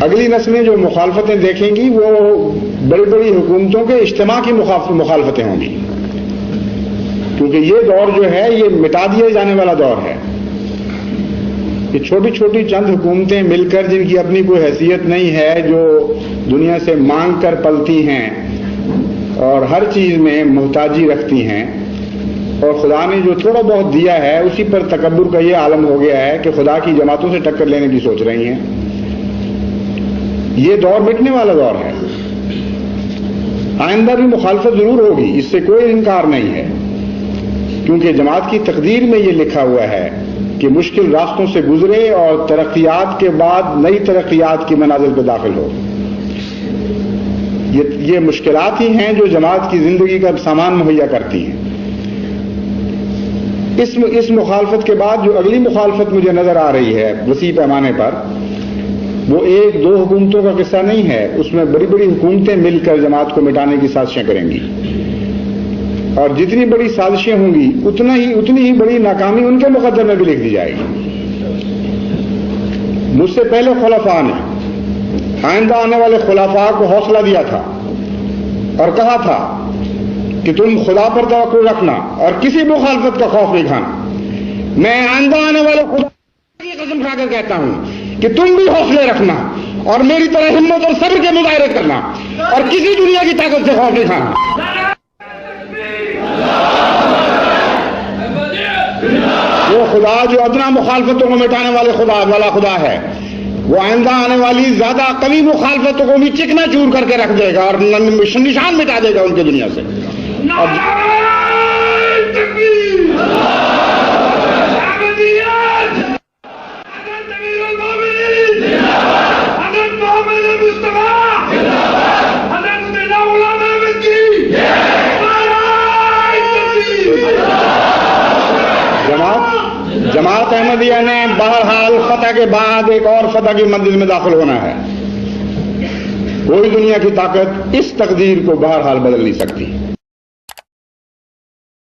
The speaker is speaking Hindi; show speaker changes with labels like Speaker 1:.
Speaker 1: अगली नस्लें जो मुखालफतें देखेंगी वो बड़ी बड़ी हुकूमतों के इज्तिमा की मुखालफतें होंगी, क्योंकि ये दौर जो है ये मिटा दिए जाने वाला दौर है कि छोटी छोटी चंद हुकूमतें मिलकर जिनकी अपनी कोई हैसियत नहीं है, जो दुनिया से मांग कर पलती हैं और हर चीज में मोहताजी रखती हैं, और खुदा ने जो थोड़ा बहुत दिया है उसी पर तकब्बुर का ये आलम हो गया है कि खुदा की जमातों से टक्कर लेने की सोच रही हैं। ये दौर मिटने वाला दौर है। आइंदा भी मुखालफत जरूर होगी, इससे कोई इनकार नहीं है, क्योंकि जमात की तकदीर में ये लिखा हुआ है कि मुश्किल रास्तों से गुजरे और तरक्कियात के बाद नई तरक्कियात की मनाजिल पर दाखिल हो। ये मुश्किलात ही हैं जो जमात की जिंदगी का सामान मुहैया करती हैं। इस मुखालफत के बाद जो अगली मुखालफत मुझे नजर आ रही है वसी पैमाने पर, वो एक दो हुकूमतों का किस्सा नहीं है, उसमें बड़ी बड़ी हुकूमतें मिलकर जमात को मिटाने की साजिशें करेंगी, और जितनी बड़ी साजिशें होंगी उतनी ही बड़ी नाकामी उनके मुकद्दर में भी लिख दी जाएगी। मुझसे पहले खुलाफा ने आइंदा आने वाले खुलाफा को हौसला दिया था और कहा था कि तुम खुदा पर तवक्कुल रखना और किसी मुखालफत का खौफ नहीं खाना। मैं आइंदा आने वाले खुदा की कसम खाकर कहता हूं कि तुम भी हौसले रखना और मेरी तरह हिम्मत और सब्र के मुजाहरे करना और किसी दुनिया की ताकत से खौफ नहीं खाना। वो खुदा जो अदना मुखालफतों को मिटाने वाले खुदा है, वो आइंदा आने वाली ज्यादा कभी मुखालफतों को भी चिकना चूर करके रख देगा और निशान मिटा देगा उनके दुनिया से। जमात अहमदिया ने बहरहाल फतह के बाद एक और फतह की मंजिल में दाखिल होना है। कोई दुनिया की ताकत इस तकदीर को बहरहाल बदल नहीं सकती।